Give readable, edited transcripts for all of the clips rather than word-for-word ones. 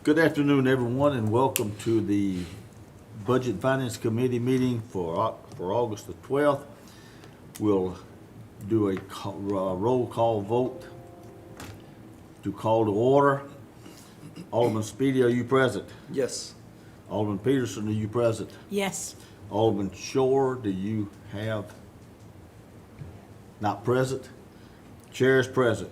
Good afternoon, everyone, and welcome to the Budget and Finance Committee meeting for August the 12th. We'll do a roll call vote to call to order. Alderman Speedy, are you present? Yes. Alderman Peterson, are you present? Yes. Alderman Shore, do you have not present? Chair is present.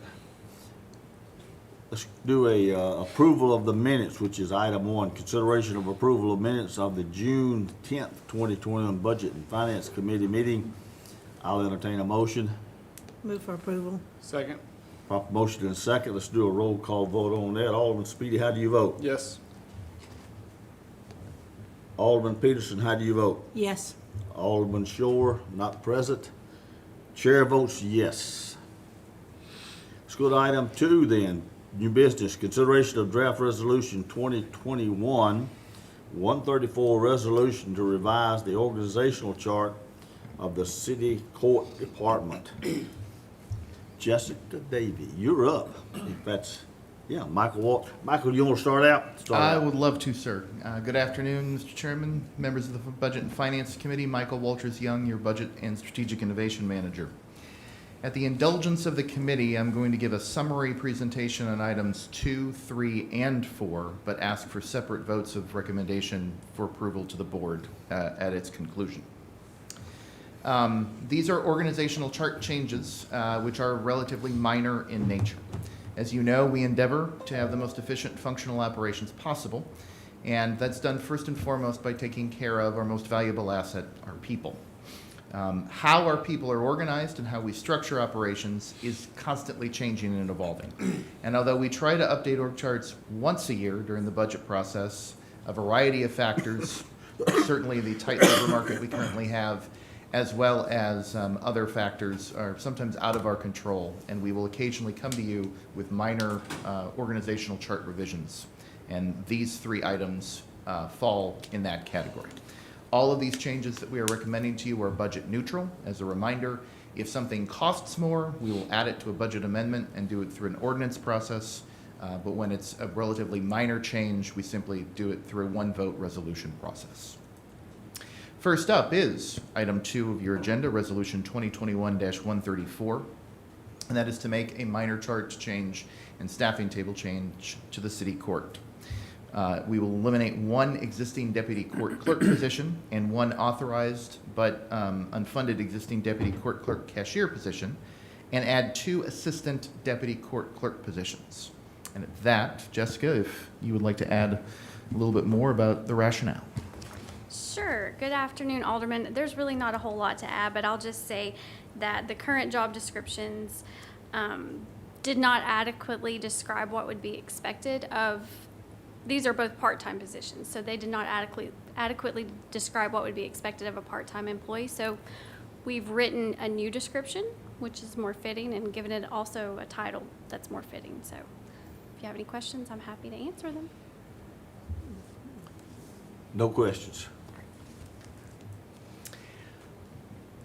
Let's do a approval of the minutes, which is item 1, consideration of approval of minutes of the June 10th, 2021 Budget and Finance Committee meeting. I'll entertain a motion. Move for approval. Second. Proper motion and a second. Let's do a roll call vote on that. Alderman Speedy, how do you vote? Yes. Alderman Peterson, how do you vote? Yes. Alderman Shore, not present. Chair votes yes. Let's go to item 2 then. New business, consideration of draft resolution 2021-134, resolution to revise the organizational chart of the city court department. Jessica Davy, you're up. If that's, yeah, Michael, you want to start out? I would love to, sir. Good afternoon, Mr. Chairman, members of the Budget and Finance Committee. Michael Walters-Young, your Budget and Strategic Innovation Manager. At the indulgence of the committee, I'm going to give a summary presentation on items 2, 3, and 4, but ask for separate votes of recommendation for approval to the board at its conclusion. These are organizational chart changes, which are relatively minor in nature. As you know, we endeavor to have the most efficient functional operations possible, and that's done first and foremost by taking care of our most valuable asset, our people. How our people are organized and how we structure operations is constantly changing and evolving. And although we try to update org charts once a year during the budget process, a variety of factors, certainly the tight labor market we currently have, as well as other factors are sometimes out of our control, and we will occasionally come to you with minor organizational chart revisions. And these 3 items fall in that category. All of these changes that we are recommending to you are budget neutral. As a reminder, if something costs more, we will add it to a budget amendment and do it through an ordinance process. But when it's a relatively minor change, we simply do it through a 1-vote resolution process. First up is item 2 of your agenda, Resolution 2021-134, and that is to make a minor chart change and staffing table change to the city court. We will eliminate 1 existing deputy court clerk position and 1 authorized but unfunded existing deputy court clerk cashier position, and add 2 assistant deputy court clerk positions. And at that, Jessica, if you would like to add a little bit more about the rationale. Sure. Good afternoon, Alderman. There's really not a whole lot to add, but I'll just say that the current job descriptions did not adequately describe what would be expected of. These are both part-time positions, so they did not adequately describe what would be expected of a part-time employee. So we've written a new description, which is more fitting, and given it also a title that's more fitting. So if you have any questions, I'm happy to answer them. No questions.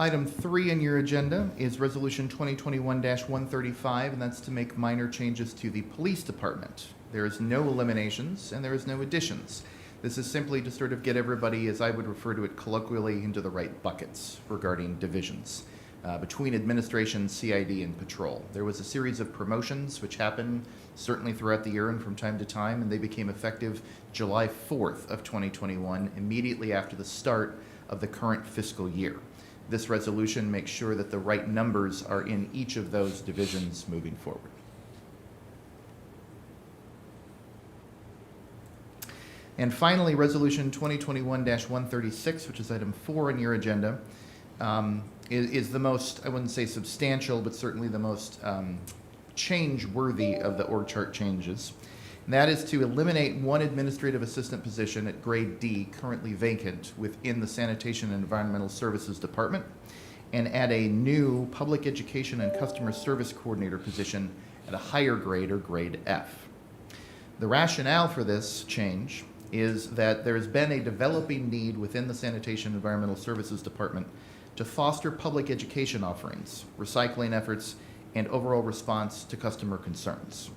Item 3 in your agenda is Resolution 2021-135, and that's to make minor changes to the police department. There is no eliminations and there is no additions. This is simply to sort of get everybody, as I would refer to it colloquially, into the right buckets regarding divisions between administration, CID, and patrol. There was a series of promotions which happened certainly throughout the year and from time to time, and they became effective July 4th of 2021, immediately after the start of the current fiscal year. This resolution makes sure that the right numbers are in each of those divisions moving forward. And finally, Resolution 2021-136, which is item 4 in your agenda, is the most, I wouldn't say substantial, but certainly the most change-worthy of the org chart changes. And that is to eliminate 1 administrative assistant position at grade D, currently vacant, within the Sanitation and Environmental Services Department, and add a new Public Education and Customer Service Coordinator position at a higher grade, or grade F. The rationale for this change is that there has been a developing need within the Sanitation and Environmental Services Department to foster public education offerings, recycling efforts, and overall response to customer concerns.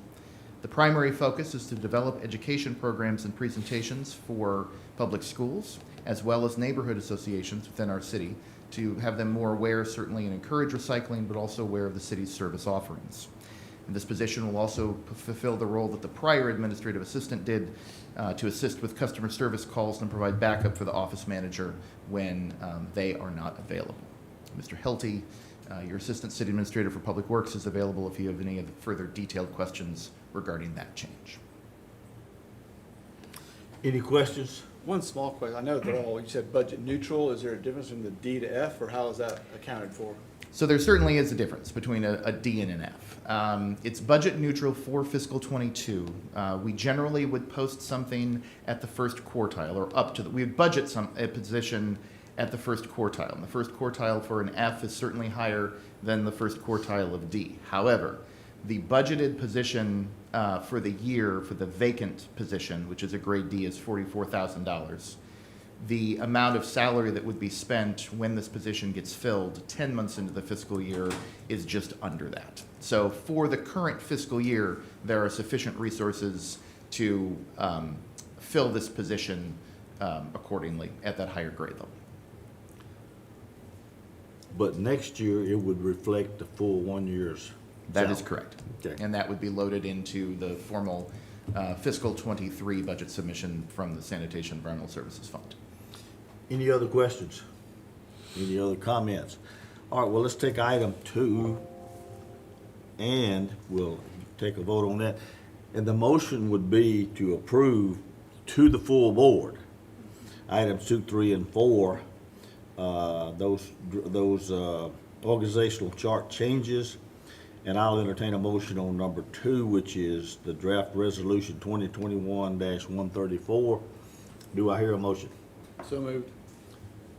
The primary focus is to develop education programs and presentations for public schools, as well as neighborhood associations within our city, to have them more aware, certainly, and encourage recycling, but also aware of the city's service offerings. And this position will also fulfill the role that the prior administrative assistant did to assist with customer service calls and provide backup for the office manager when they are not available. Mr. Helty, your assistant city administrator for public works, is available if you have any further detailed questions regarding that change. Any questions? One small question. I know they're all, you said budget neutral. Is there a difference from the D to F, or how is that accounted for? So there certainly is a difference between a D and an F. It's budget neutral for fiscal '22. We generally would post something at the first quartile, or up to we would budget a position at the first quartile. And the first quartile for an F is certainly higher than the first quartile of D. However, the budgeted position for the year for the vacant position, which is a grade D, is $44,000. The amount of salary that would be spent when this position gets filled 10 months into the fiscal year is just under that. So for the current fiscal year, there are sufficient resources to fill this position accordingly at that higher grade level. But next year, it would reflect the full 1 year's. That is salary. correct. Okay. And that would be loaded into the formal fiscal '23 budget submission from the Sanitation Environmental Services Fund. Any other questions? Any other comments? All right, well, let's take item 2, and we'll take a vote on that. And the motion would be to approve to the full board, items 2, 3, and 4, those organizational chart changes. And I'll entertain a motion on number 2, which is the draft resolution 2021-134. Do I hear a motion? So moved.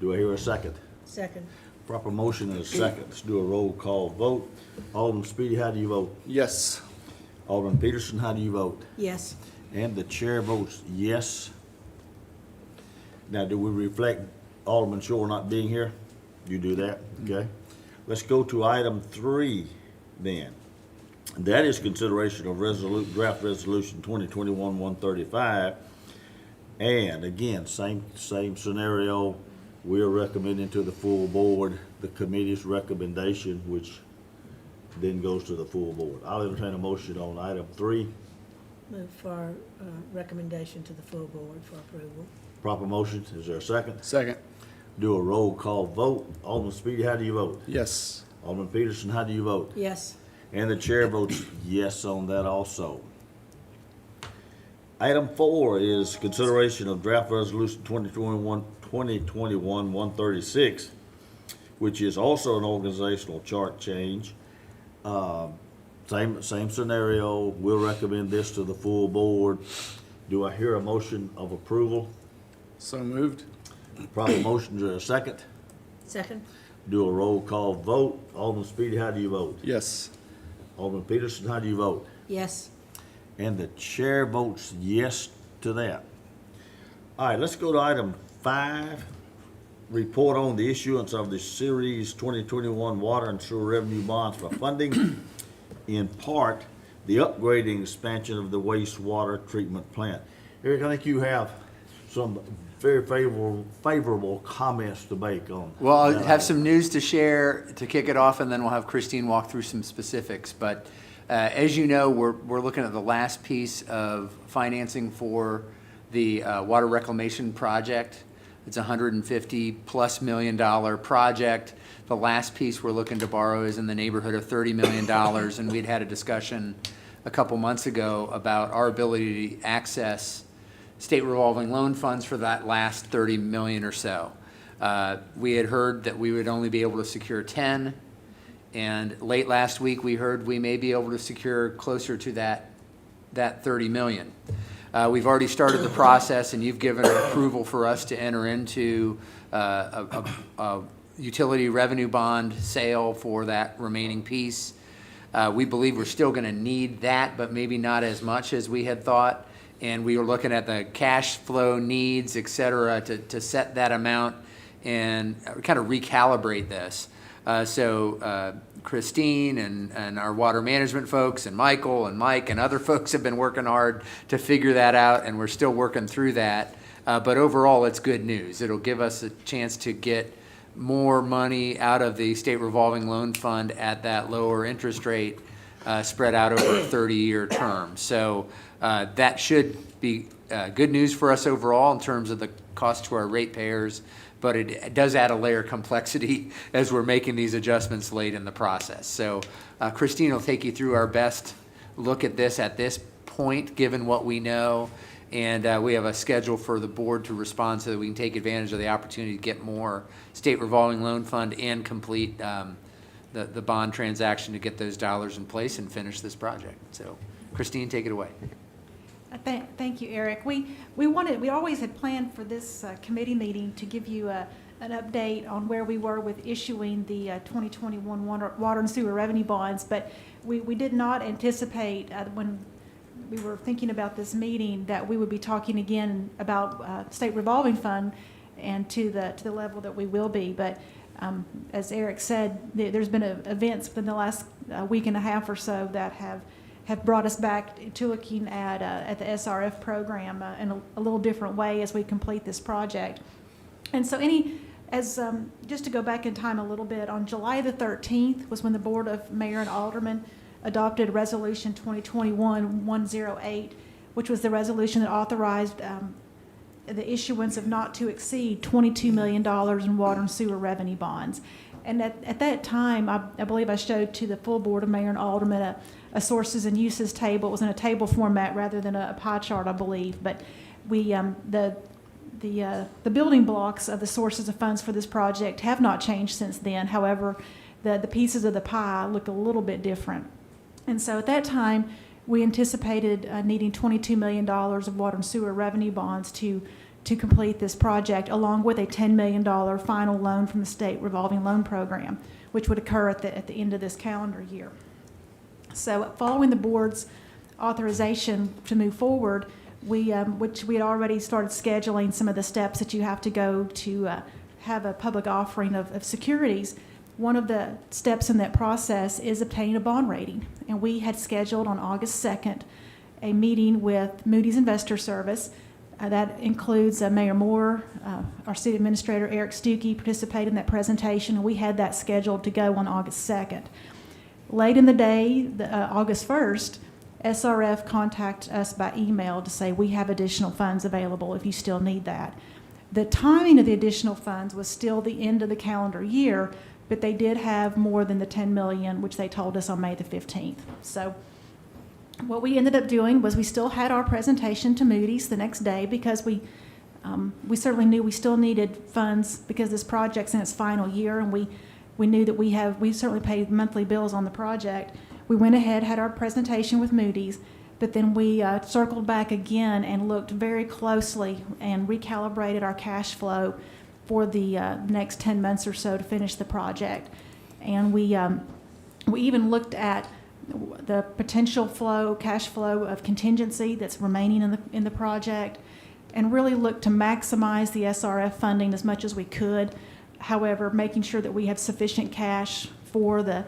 Do I hear a second? Second. Proper motion and a second. Let's do a roll call vote. Alderman Speedy, how do you vote? Yes. Alderman Peterson, how do you vote? Yes. And the chair votes yes. Now, do we reflect Alderman Shore not being here? You do that, okay? Let's go to item 3 then. That is consideration of draft resolution 2021-135. And again, same scenario. We are recommending to the full board the committee's recommendation, which then goes to the full board. I'll entertain a motion on item 3. Move for recommendation to the full board for approval. Proper motion. Is there a second? Second. Do a roll call vote. Alderman Speedy, how do you vote? Yes. Alderman Peterson, how do you vote? Yes. And the chair votes yes on that also. Item 4 is consideration of draft resolution 2021-136, which is also an organizational chart change. Same scenario. We'll recommend this to the full board. Do I hear a motion of approval? So moved. Proper motion, is there a second? Second. Do a roll call vote. Alderman Speedy, how do you vote? Yes. Alderman Peterson, how do you vote? Yes. And the chair votes yes to that. All right, let's go to item 5. Report on the issuance of the Series 2021 Water and Sewer Revenue Bonds for funding, in part, the upgrading expansion of the wastewater treatment plant. Eric, I think you have some very favorable comments to make on. Well, I'll that have item. some news to share to kick it off, and then we'll have Christine walk through some specifics. But as you know, we're looking at the last piece of financing for the water reclamation project. It's a $150+ million project. The last piece we're looking to borrow is in the neighborhood of $30 million, and we'd had a discussion a couple months ago about our ability to access state revolving loan funds for that last 30 million or so. We had heard that we would only be able to secure 10, and late last week we heard we may be able to secure closer to that 30 million. We've already started the process, and you've given an approval for us to enter into a utility revenue bond sale for that remaining piece. We believe we're still going to need that, but maybe not as much as we had thought. And we were looking at the cash flow needs, et cetera, to set that amount and kind of recalibrate this. So Christine and our water management folks and Michael and Mike and other folks have been working hard to figure that out, and we're still working through that. But overall, it's good news. It'll give us a chance to get more money out of the state revolving loan fund at that lower interest rate spread out over a 30-year term. So that should be good news for us overall in terms of the cost to our ratepayers, but it does add a layer of complexity as we're making these adjustments late in the process. So Christine will take you through our best look at this point, given what we know. And we have a schedule for the board to respond so that we can take advantage of the opportunity to get more state revolving loan fund and complete the bond transaction to get those dollars in place and finish this project. So Christine, take it away. Thank you, Eric. We always had planned for this committee meeting to give you an update on where we were with issuing the 2021 water and sewer revenue bonds, but we did not anticipate when we were thinking about this meeting that we would be talking again about state revolving fund and to the level that we will be. But as Eric said, there's been events within the last week and a half or so that have brought us back to looking at the SRF program in a little different way as we complete this project. And so just to go back in time a little bit, on July the 13th was when the Board of Mayor and Aldermen adopted Resolution 2021-108, which was the resolution that authorized the issuance of not to exceed $22 million in water and sewer revenue bonds. And at that time, I believe I showed to the full Board of Mayor and Aldermen a sources and uses table. It was in a table format rather than a pie chart, I believe. But we the building blocks of the sources of funds for this project have not changed since then. However, the pieces of the pie look a little bit different. And so at that time, we anticipated needing $22 million of water and sewer revenue bonds to complete this project, along with a $10 million final loan from the state revolving loan program, which would occur at the end of this calendar year. So following the board's authorization to move forward, which we had already started scheduling some of the steps that you have to go to have a public offering of securities. One of the steps in that process is obtaining a bond rating. And we had scheduled on August 2nd a meeting with Moody's Investor Service. That includes Mayor Moore, our city administrator, Eric Stuckey, participated in that presentation, and we had that scheduled to go on August 2nd. Late in the day, August 1st, SRF contacted us by email to say we have additional funds available if you still need that. The timing of the additional funds was still the end of the calendar year, but they did have more than the $10 million, which they told us on May the 15th. So what we ended up doing was we still had our presentation to Moody's the next day because we certainly knew we still needed funds because this project's in its final year, and we knew that we certainly paid monthly bills on the project. We went ahead, had our presentation with Moody's, but then we circled back again and looked very closely and recalibrated our cash flow for the next 10 months or so to finish the project. And we even looked at the potential cash flow of contingency that's remaining in the project, and really looked to maximize the SRF funding as much as we could. However, making sure that we have sufficient cash for the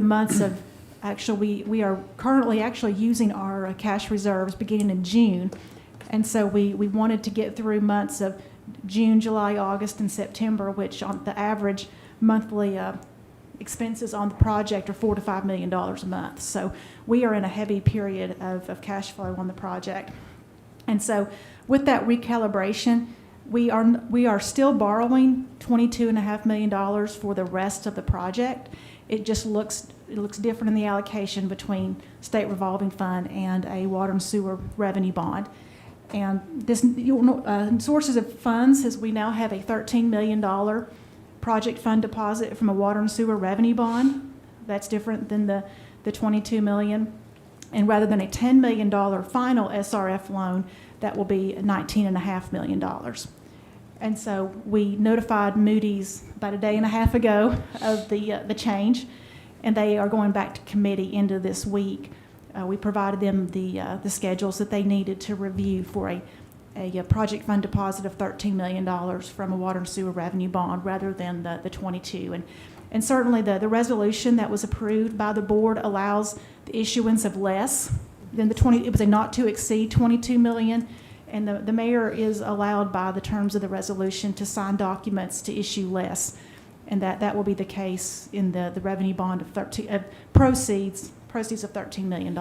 months of, actually, we are currently actually using our cash reserves beginning in June. And so we wanted to get through months of June, July, August, and September, which on the average monthly expenses on the project are $4 to $5 million a month. So we are in a heavy period of cash flow on the project. And so with that recalibration, we are still borrowing $22.5 million for the rest of the project. It just looks different in the allocation between state revolving fund and a water and sewer revenue bond. And this sources of funds is we now have a $13 million project fund deposit from a water and sewer revenue bond. That's different than the $22 million. And rather than a $10 million final SRF loan, that will be $19.5 million. And so we notified Moody's about a day and a half ago of the change, and they are going back to committee into this week. We provided them the schedules that they needed to review for a project fund deposit of $13 million from a water and sewer revenue bond rather than the 22. And certainly the resolution that was approved by the board allows the issuance of less than it was a not to exceed 22 million. And the mayor is allowed by the terms of the resolution to sign documents to issue less. And that will be the case in the revenue bond of proceeds of $13 million.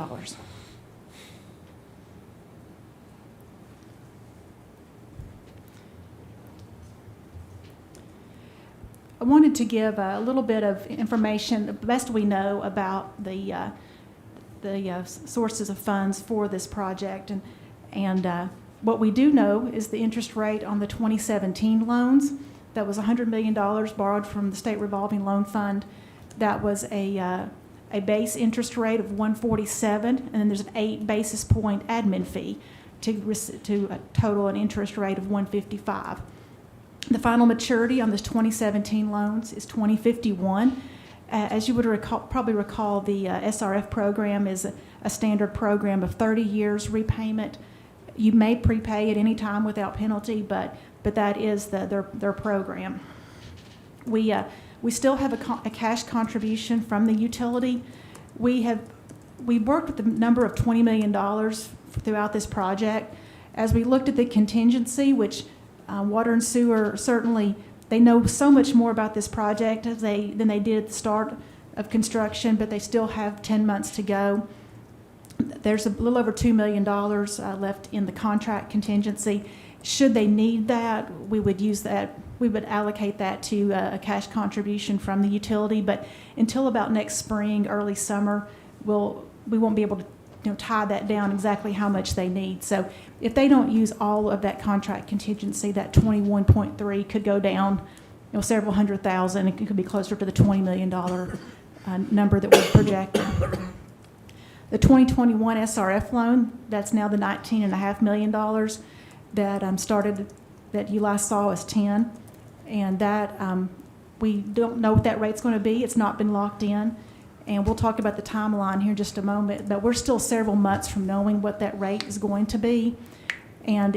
I wanted to give a little bit of information, the best we know, about the sources of funds for this project. And what we do know is the interest rate on the 2017 loans. That was $100 million borrowed from the State Revolving Loan Fund. That was a base interest rate of 147, and then there's an 8 basis point admin fee to total an interest rate of 155. The final maturity on this 2017 loans is 2051. As you would probably recall, the SRF program is a standard program of 30 years repayment. You may prepay at any time without penalty, but that is their program. We still have a cash contribution from the utility. We worked with the number of $20 million throughout this project. As we looked at the contingency, which Water and Sewer, certainly, they know so much more about this project than they did at the start of construction, but they still have 10 months to go. There's a little over $2 million left in the contract contingency. Should they need that, we would use that. We would allocate that to a cash contribution from the utility. But until about next spring, early summer, we won't be able to tie that down exactly how much they need. So if they don't use all of that contract contingency, that 21.3 could go down several hundred thousand. It could be closer to the $20 million number that we're projecting. The 2021 SRF loan, that's now the $19.5 million that started, that you last saw as 10. And that we don't know what that rate's going to be. It's not been locked in. And we'll talk about the timeline here in just a moment, but we're still several months from knowing what that rate is going to be. And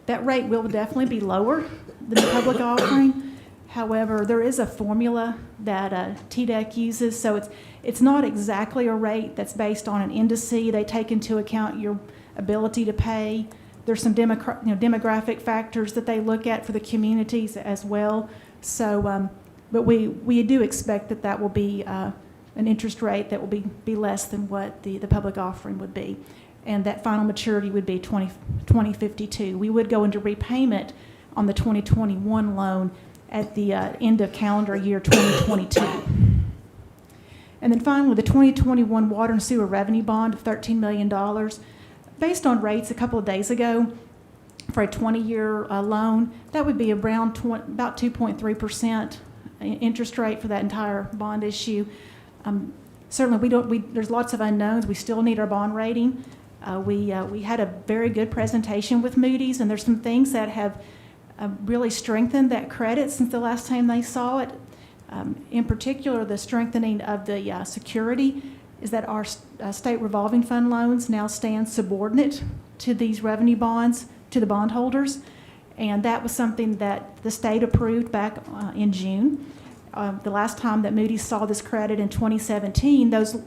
that rate will definitely be lower than the public offering. However, there is a formula that TDEC uses, so it's not exactly a rate that's based on an indice. They take into account your ability to pay. There's some demographic factors that they look at for the communities as well. So, but we do expect that will be an interest rate that will be less than what the public offering would be. And that final maturity would be 2052. We would go into repayment on the 2021 loan at the end of calendar year 2022. And then finally, the 2021 Water and Sewer Revenue Bond of $13 million, based on rates a couple of days ago for a 20-year loan, that would be around about 2.3% interest rate for that entire bond issue. Certainly, there's lots of unknowns. We still need our bond rating. We had a very good presentation with Moody's, and there's some things that have really strengthened that credit since the last time they saw it. In particular, the strengthening of the security is that our state revolving fund loans now stand subordinate to these revenue bonds, to the bondholders. And that was something that the state approved back in June. The last time that Moody's saw this credit in 2017, those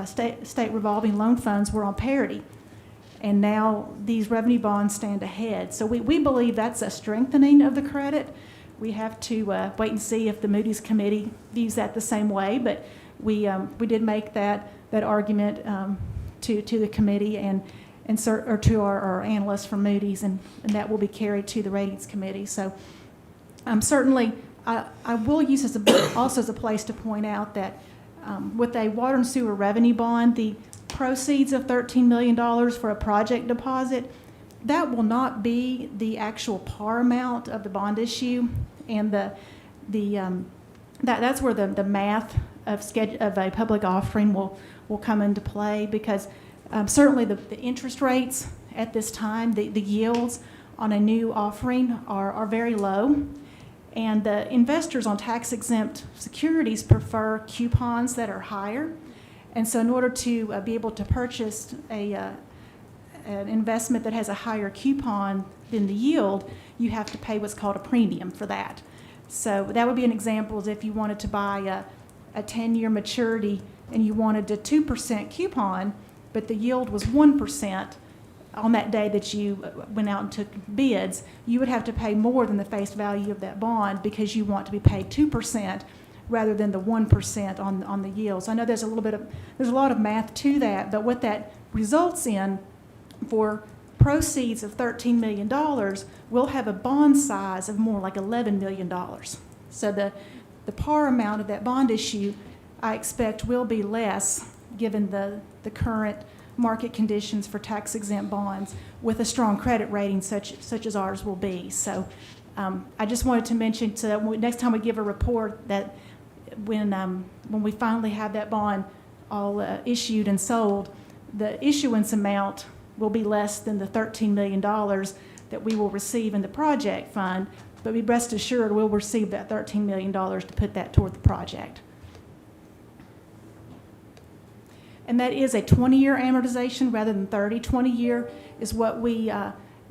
state revolving loan funds were on parity. And now these revenue bonds stand ahead. So we believe that's a strengthening of the credit. We have to wait and see if the Moody's committee views that the same way. But we did make that argument to the committee or to our analysts from Moody's, and that will be carried to the ratings committee. So certainly, I will use also as a place to point out that with a water and sewer revenue bond, the proceeds of $13 million for a project deposit, that will not be the actual par amount of the bond issue, and that's where the math of a public offering will come into play, because certainly the interest rates at this time, the yields on a new offering are very low, and the investors on tax-exempt securities prefer coupons that are higher. And so in order to be able to purchase an investment that has a higher coupon than the yield, you have to pay what's called a premium for that. So that would be an example is if you wanted to buy a 10-year maturity and you wanted a 2% coupon, but the yield was 1% on that day that you went out and took bids, you would have to pay more than the face value of that bond because you want to be paid 2% rather than the 1% on the yield. So I know there's a lot of math to that, but what that results in for proceeds of $13 million, we'll have a bond size of more like $11 million. So the par amount of that bond issue, I expect, will be less given the current market conditions for tax-exempt bonds with a strong credit rating such as ours will be. So I just wanted to mention so that next time we give a report that when we finally have that bond all issued and sold, the issuance amount will be less than the $13 million that we will receive in the project fund, but be rest assured we'll receive that $13 million to put that toward the project. And that is a 20-year amortization rather than 30. 20-year is what we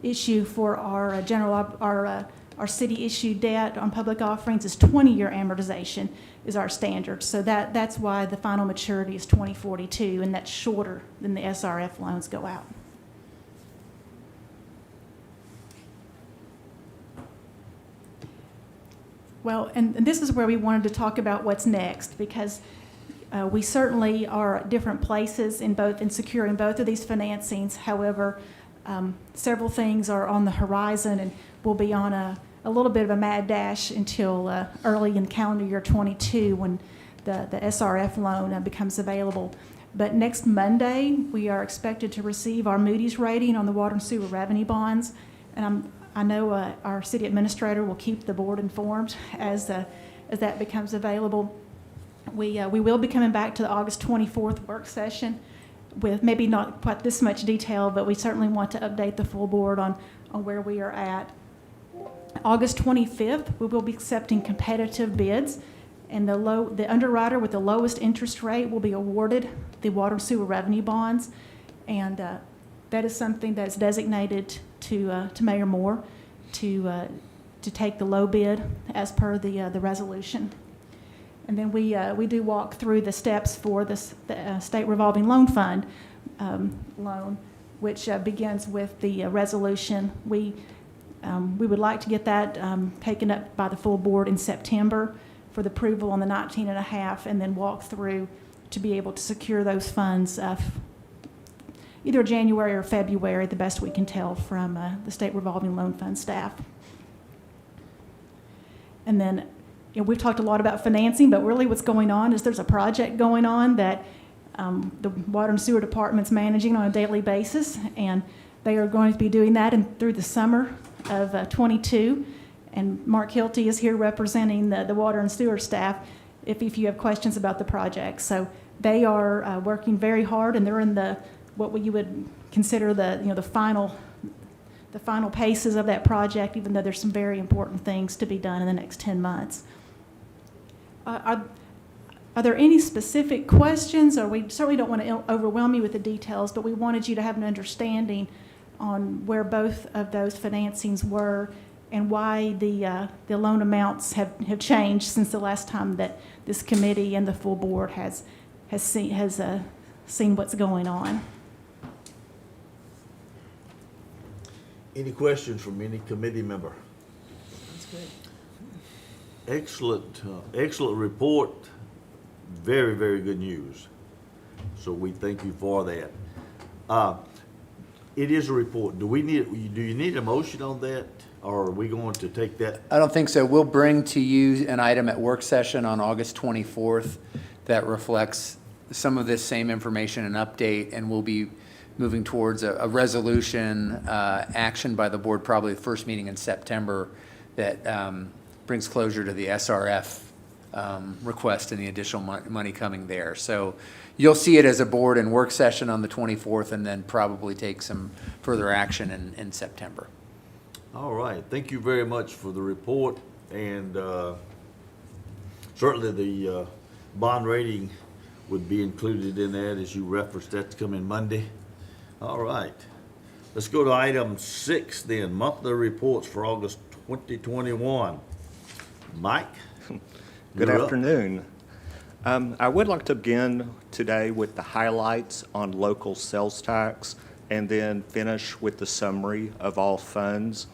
issue for our our city-issued debt on public offerings is 20-year amortization is our standard. So that's why the final maturity is 2042, and that's shorter than the SRF loans go out. Well, and this is where we wanted to talk about what's next, because we certainly are at different places in securing both of these financings. However, several things are on the horizon, and we'll be on a little bit of a mad dash until early in calendar year 22 when the SRF loan becomes available. But next Monday, we are expected to receive our Moody's rating on the water and sewer revenue bonds, and I know our city administrator will keep the board informed as that becomes available. We will be coming back to the August 24th work session with maybe not quite this much detail, but we certainly want to update the full board on where we are at. August 25th, we will be accepting competitive bids, and the underwriter with the lowest interest rate will be awarded the water and sewer revenue bonds, and that is something that's designated to Mayor Moore to take the low bid as per the resolution. And then we do walk through the steps for the State Revolving Loan Fund loan, which begins with the resolution. We would like to get that taken up by the full board in September for the approval on the 19.5, and then walk through to be able to secure those funds either January or February, the best we can tell from the State Revolving Loan Fund staff. And then we've talked a lot about financing, but really what's going on is there's a project going on that the Water and Sewer Department's managing on a daily basis, and they are going to be doing that through the summer of 22. And Mark Hilty is here representing the Water and Sewer staff if you have questions about the project. So they are working very hard, and they're in what you would consider the final paces of that project, even though there's some very important things to be done in the next 10 months. Are there any specific questions? Or we certainly don't want to overwhelm you with the details, but we wanted you to have an understanding on where both of those financings were and why the loan amounts have changed since the last time that this committee and the full board has seen what's going on. Any questions from any committee member? That's good. Excellent report. Very, very good news. So we thank you for that. It is a report. Do you need a motion on that, or are we going to take that? I don't think so. We'll bring to you an item at work session on August 24th that reflects some of this same information and update, and we'll be moving towards a resolution action by the board, probably the first meeting in September, that brings closure to the SRF request and the additional money coming there. So you'll see it as a board and work session on the 24th, and then probably take some further action in September. All right. Thank you very much for the report, and certainly the bond rating would be included in that, as you referenced. That's coming Monday. All right. Let's go to item 6 then, monthly reports for August 2021. Mike? Good you're up. afternoon. I would like to begin today with the highlights on local sales tax and then finish with the summary of all funds.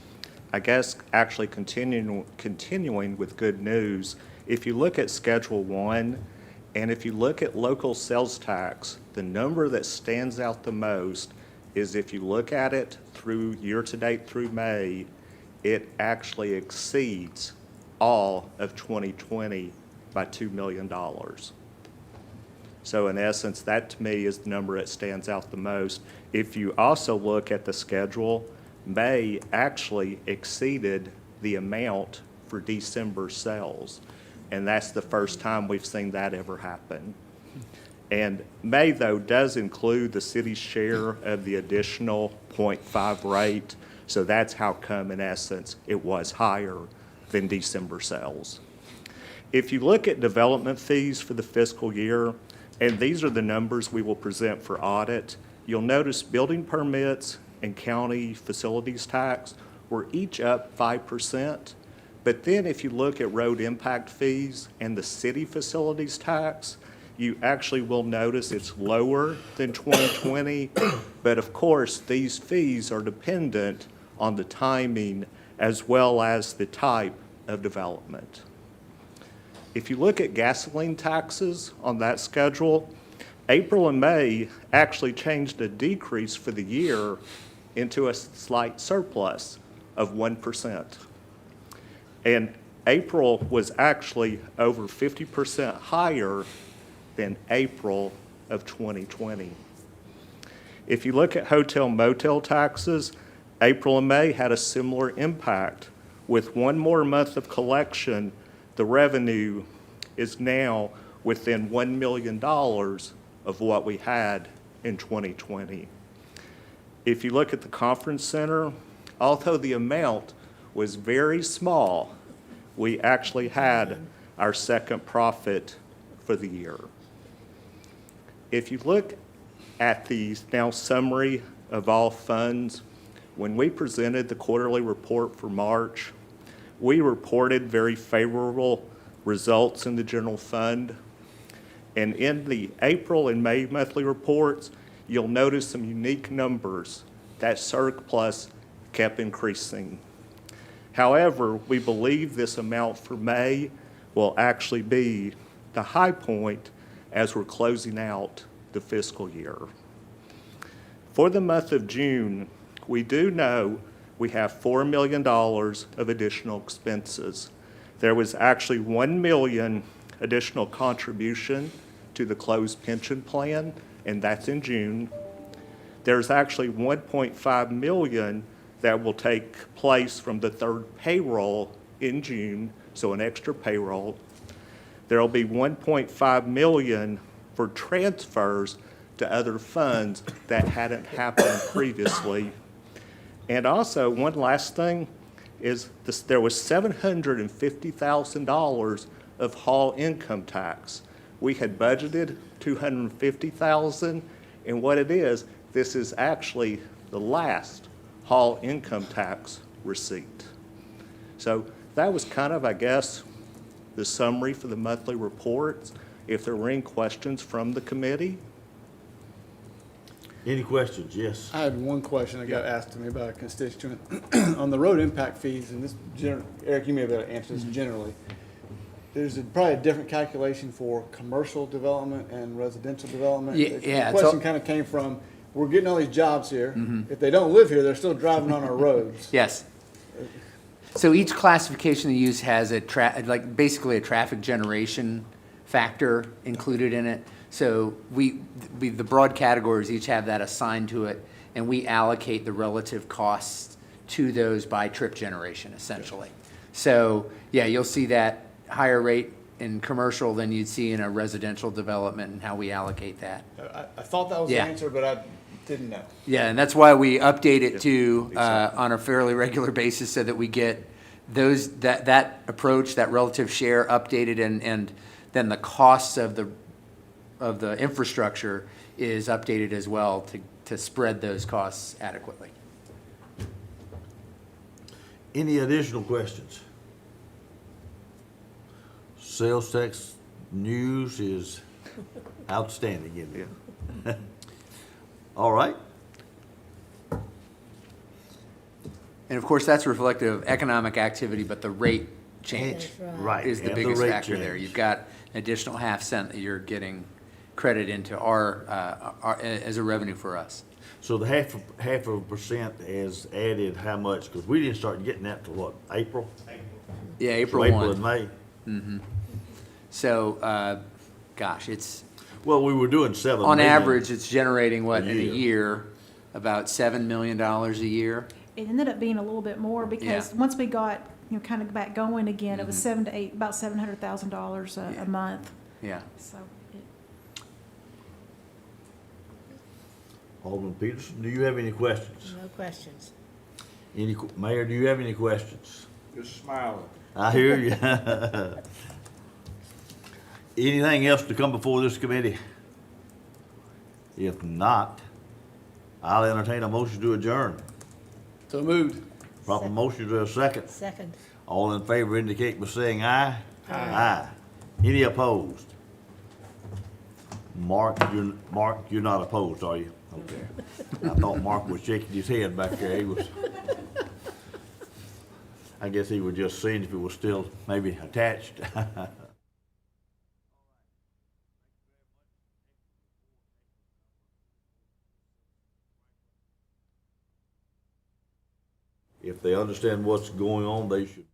I guess actually continuing with good news, if you look at Schedule 1 and if you look at local sales tax, the number that stands out the most is if you look at it through year-to-date through May, it actually exceeds all of 2020 by $2 million. So in essence, that to me is the number that stands out the most. If you also look at the schedule, May actually exceeded the amount for December sales. And that's the first time we've seen that ever happen. And May, though, does include the city's share of the additional 0.5 rate. So that's how come, in essence, it was higher than December sales. If you look at development fees for the fiscal year, and these are the numbers we will present for audit, you'll notice building permits and county facilities tax were each up 5%. But then if you look at road impact fees and the city facilities tax, you actually will notice it's lower than 2020. But of course, these fees are dependent on the timing as well as the type of development. If you look at gasoline taxes on that schedule, April and May actually changed a decrease for the year into a slight surplus of 1%. And April was actually over 50% higher than April of 2020. If you look at hotel motel taxes, April and May had a similar impact. With one more month of collection, the revenue is now within $1 million of what we had in 2020. If you look at the conference center, although the amount was very small, we actually had our second profit for the year. If you look at the now summary of all funds, when we presented the quarterly report for March, we reported very favorable results in the general fund. And in the April and May monthly reports, you'll notice some unique numbers. That surplus kept increasing. However, we believe this amount for May will actually be the high point as we're closing out the fiscal year. For the month of June, we do know we have $4 million of additional expenses. There was actually $1 million additional contribution to the closed pension plan, and that's in June. There's actually $1.5 million that will take place from the third payroll in June, so an extra payroll. There will be $1.5 million for transfers to other funds that hadn't happened previously. And also, one last thing is this, there was $750,000 of hall income tax. We had budgeted $250,000, and what it is, this is actually the last hall income tax receipt. So that was kind of, I guess, the summary for the monthly reports. If there were any questions from the committee. Any questions? Yes. I had one question that got asked to me by a constituent on the road impact fees, and this, Eric, you may be able to answer this generally. There's probably a different calculation for commercial development and residential development. Yeah, The question kind of came from, we're getting all these jobs here. If they don't live here, they're still driving on our roads. Yes. So each classification they use has basically a traffic generation factor included in it. So we the broad categories each have that assigned to it, and we allocate the relative costs to those by trip generation, essentially. So yeah, you'll see that higher rate in commercial than you'd see in a residential development and how we allocate that. I thought that was the Yeah. answer, but I didn't know. Yeah, and that's why we update it to on a fairly regular basis so that we get that approach, that relative share updated, and then the costs of the infrastructure is updated as well to spread those costs adequately. Any additional questions? Sales tax news is outstanding, isn't it? All right. And of course, that's reflective of economic activity, but the rate change That's right. Right. is the and biggest rate factor there. change. You've got an additional half cent that you're getting credit into our, as a revenue for us. So the half of a percent has added how much? Because we didn't start getting that till what, April? Yeah, So April April and 1. May. So, gosh, it's, Well, we were doing 7 on million. average, it's generating what, A in a year. year, about $7 million a year? It ended up being a little bit more because Yeah. Mm-hmm. once we got, kind of back going again, it was about $700,000 Yeah. a month. Yeah. So it- Alderman Peterson, do you have any questions? No questions. Mayor, do you have any questions? Just smiling. I hear you. Anything else to come before this committee? If not, I'll entertain a motion to adjourn. So moved. Proper motion to a second. Second. All in favor indicate by saying aye. Aye. Any opposed? Mark, you're not opposed, are you? Okay. I thought Mark was shaking his head back there. He was. I guess he was just seeing if it was still maybe attached. If they understand what's going on, they should